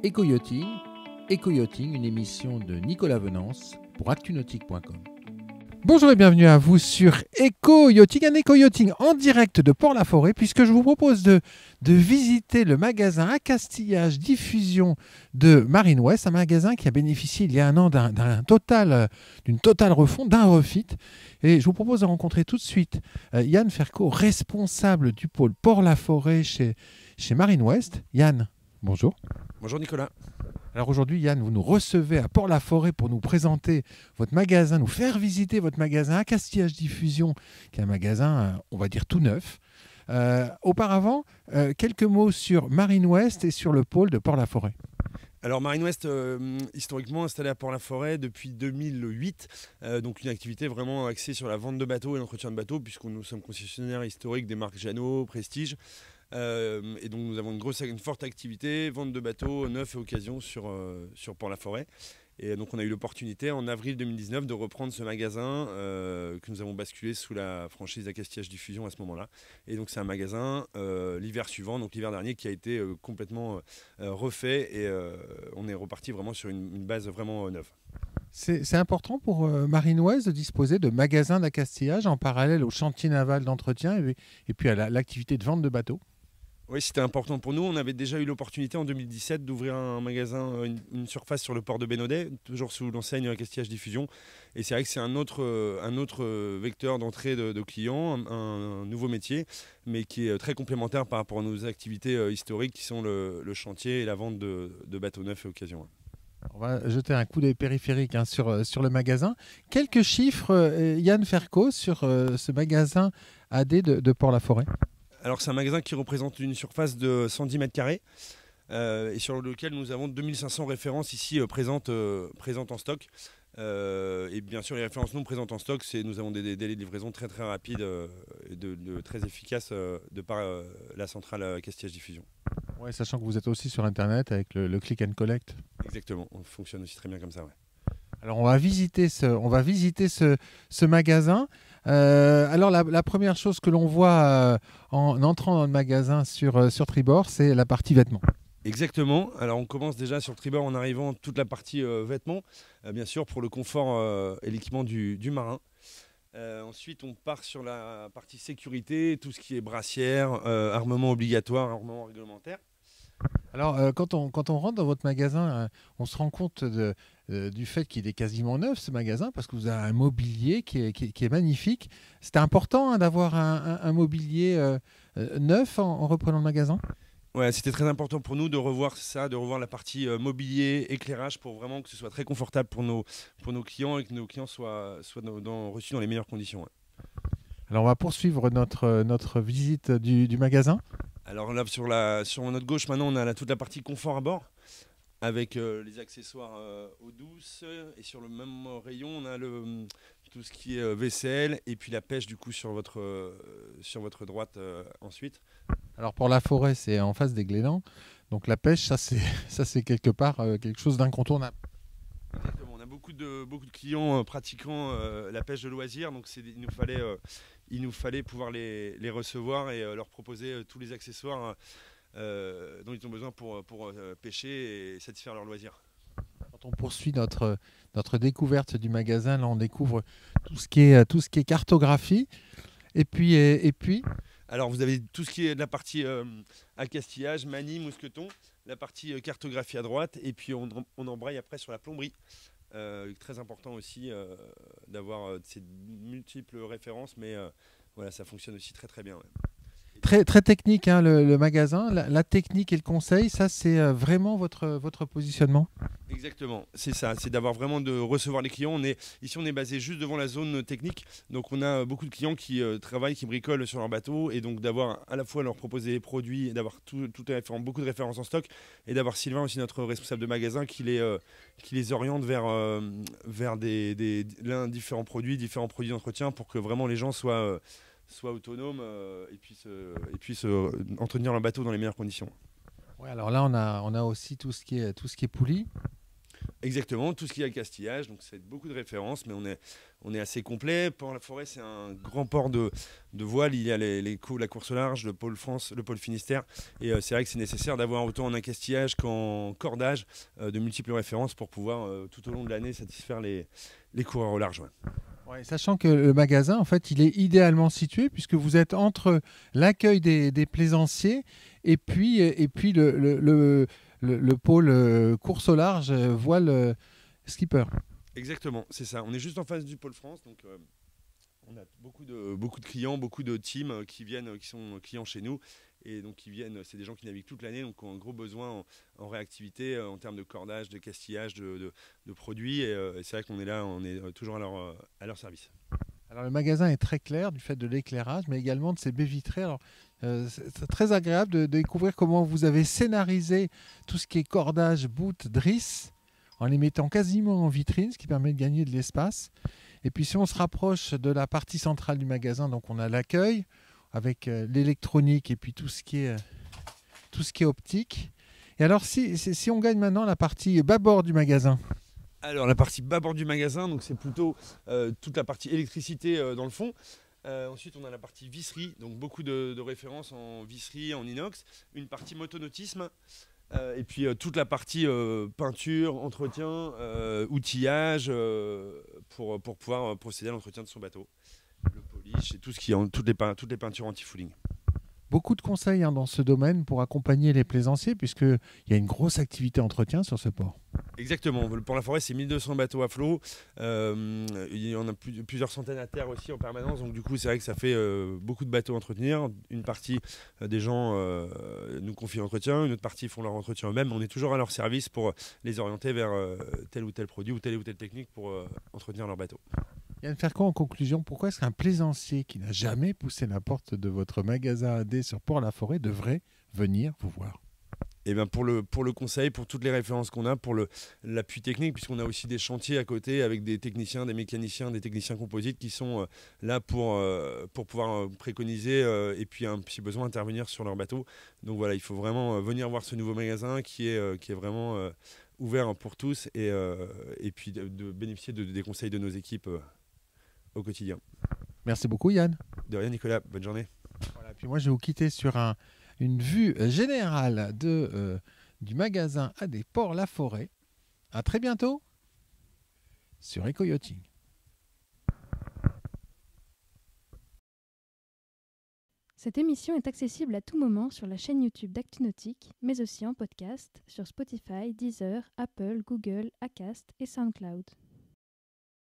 Éco-yachting, Éco-yachting, une émission de Nicolas Venance pour actunautique.com. Bonjour et bienvenue à vous sur Éco-yachting, un éco-yachting en direct de Port-la-Forêt, puisque je vous propose de visiter le magasin Accastillage Diffusion de Marine West, un magasin qui a bénéficié il y a un an d'une totale refonte, d'un refit. Et je vous propose de rencontrer tout de suite Yann Ferco, responsable du pôle Port-la-Forêt chez Marine West. Yann, bonjour. Bonjour Nicolas. Alors aujourd'hui, Yann, vous nous recevez à Port-la-Forêt pour nous présenter votre magasin, nous faire visiter votre magasin Accastillage Diffusion, qui est un magasin, on va dire, tout neuf. Auparavant, quelques mots sur Marine West et sur le pôle de Port-la-Forêt. Alors Marine West, historiquement installée à Port-la-Forêt depuis 2008, donc une activité vraiment axée sur la vente de bateaux et l'entretien de bateaux, puisque nous sommes concessionnaires historiques des marques Jeannot, Prestige. Et donc nous avons une forte activité, vente de bateaux neufs et occasions sur Port-la-Forêt. Et donc on a eu l'opportunité en avril 2019 de reprendre ce magasin que nous avons basculé sous la franchise Accastillage Diffusion à ce moment-là. Et donc c'est un magasin l'hiver suivant, donc l'hiver dernier, qui a été complètement refait et on est reparti vraiment sur une base vraiment neuve. C'est important pour Marine West de disposer de magasins d'accastillage en parallèle au chantier naval d'entretien et puis à l'activité de vente de bateaux. Oui, c'était important pour nous. On avait déjà eu l'opportunité en 2017 d'ouvrir un magasin, une surface sur le port de Bénodet, toujours sous l'enseigne Accastillage Diffusion. Et c'est vrai que c'est un autre vecteur d'entrée de clients, un nouveau métier, mais qui est très complémentaire par rapport à nos activités historiques qui sont le chantier et la vente de bateaux neufs et occasions. On va jeter un coup d'œil périphérique sur le magasin. Quelques chiffres, Yann Ferco, sur ce magasin AD de Port-la-Forêt. Alors c'est un magasin qui représente une surface de 110 mètres carrés et sur lequel nous avons 2500 références ici présentes en stock. Et bien sûr les références non présentes en stock, nous avons des délais de livraison très très rapides et très efficaces de par la centrale Accastillage Diffusion. Ouais, sachant que vous êtes aussi sur Internet avec le click and collect. Exactement, on fonctionne aussi très bien comme ça. Ouais. Alors on va visiter ce magasin. Alors la première chose que l'on voit en entrant dans le magasin sur Tribord, c'est la partie vêtements. Exactement. Alors on commence déjà sur Tribord en arrivant toute la partie vêtements, bien sûr pour le confort et l'équipement du marin. Ensuite on part sur la partie sécurité, tout ce qui est brassière, armement obligatoire, armement réglementaire. Alors quand on rentre dans votre magasin, on se rend compte du fait qu'il est quasiment neuf ce magasin, parce que vous avez un mobilier qui est magnifique. C'était important d'avoir un mobilier neuf en reprenant le magasin. Ouais, c'était très important pour nous de revoir ça, de revoir la partie mobilier, éclairage, pour vraiment que ce soit très confortable pour nos clients et que nos clients soient reçus dans les meilleures conditions. Ouais. Alors on va poursuivre notre visite du magasin. Alors là, sur notre gauche, maintenant, on a toute la partie confort à bord, avec les accessoires eau douce. Et sur le même rayon, on a tout ce qui est vaisselle et puis la pêche, du coup, sur votre droite ensuite. Alors pour la forêt, c'est en face des Glénans. Donc la pêche, ça c'est quelque part quelque chose d'incontournable. Exactement. On a beaucoup de clients pratiquant la pêche de loisirs. Donc il nous fallait pouvoir les recevoir et leur proposer tous les accessoires dont ils ont besoin pour pêcher et satisfaire leurs loisirs. Quand on poursuit notre découverte du magasin, là on découvre tout ce qui est cartographie. Et puis. Alors vous avez tout ce qui est de la partie accastillage, manie, mousqueton, la partie cartographie à droite, et puis on embraye après sur la plomberie. Très important aussi d'avoir ces multiples références, mais voilà, ça fonctionne aussi très très bien. Ouais. Très, très technique, hein, le magasin. La technique et le conseil, ça c'est vraiment votre positionnement. Exactement, c'est ça, c'est d'avoir vraiment de recevoir les clients. Ici on est basé juste devant la zone technique, donc on a beaucoup de clients qui travaillent, qui bricolent sur leur bateau, et donc d'avoir à la fois leur proposer des produits, d'avoir beaucoup de références en stock, et d'avoir Sylvain aussi, notre responsable de magasin, qui les oriente vers différents produits d'entretien, pour que vraiment les gens soient autonomes et puissent entretenir leur bateau dans les meilleures conditions. Ouais, alors là on a aussi tout ce qui est poulie. Exactement, tout ce qui est castillage, donc c'est beaucoup de références, mais on est assez complet. Port-la-Forêt, c'est un grand port de voile. Il y a la course au large, le pôle France, le pôle Finistère. Et c'est vrai que c'est nécessaire d'avoir autant en accastillage qu'en cordage de multiples références pour pouvoir tout au long de l'année satisfaire les coureurs au large. Ouais. Ouais, sachant que le magasin, en fait, il est idéalement situé puisque vous êtes entre l'accueil des plaisanciers et puis le pôle course au large, voile skipper. Exactement, c'est ça. On est juste en face du pôle France, donc on a beaucoup de clients, beaucoup de teams qui sont clients chez nous. Et donc qui viennent, c'est des gens qui naviguent toute l'année, donc qui ont un gros besoin en réactivité, en termes de cordage, de castillage, de produits. Et c'est vrai qu'on est là, on est toujours à leur service. Alors le magasin est très clair du fait de l'éclairage, mais également de ses baies vitrées. Alors c'est très agréable de découvrir comment vous avez scénarisé tout ce qui est cordage, bout, drisse, en les mettant quasiment en vitrine, ce qui permet de gagner de l'espace. Et puis si on se rapproche de la partie centrale du magasin, donc on a l'accueil avec l'électronique et puis tout ce qui est optique. Et alors si on gagne maintenant la partie bâbord du magasin. Alors la partie bâbord du magasin, donc c'est plutôt toute la partie électricité dans le fond. Ensuite on a la partie visserie, donc beaucoup de références en visserie, en inox. Une partie motonautisme. Et puis toute la partie peinture, entretien, outillage pour pouvoir procéder à l'entretien de son bateau. Le polish et tout ce qui est toutes les peintures anti-fouling. Beaucoup de conseils dans ce domaine pour accompagner les plaisanciers puisqu'il y a une grosse activité entretien sur ce port. Exactement, le Port-la-Forêt c'est 1200 bateaux à flot, il y en a plusieurs centaines à terre aussi en permanence, donc du coup c'est vrai que ça fait beaucoup de bateaux à entretenir. Une partie des gens nous confient l'entretien, une autre partie font leur entretien eux-mêmes. On est toujours à leur service pour les orienter vers tel ou tel produit ou telle technique pour entretenir leur bateau. Yann Fercon, en conclusion, pourquoi est-ce qu'un plaisancier qui n'a jamais poussé la porte de votre magasin AD sur Port-la-Forêt devrait venir vous voir? Et bien pour le conseil, pour toutes les références qu'on a, pour l'appui technique, puisqu'on a aussi des chantiers à côté avec des techniciens, des mécaniciens, des techniciens composites qui sont là pour pouvoir préconiser et puis si besoin intervenir sur leur bateau. Donc voilà, il faut vraiment venir voir ce nouveau magasin qui est vraiment ouvert pour tous et puis de bénéficier des conseils de nos équipes au quotidien. Merci beaucoup Yann. De rien Nicolas, bonne journée. Voilà, puis moi je vais vous quitter sur une vue générale du magasin AD Port-la-Forêt. À très bientôt sur Eco-Yachting. Cette émission est accessible à tout moment sur la chaîne YouTube d'ActuNautique, mais aussi en podcast sur Spotify, Deezer, Apple, Google, Acast et SoundCloud.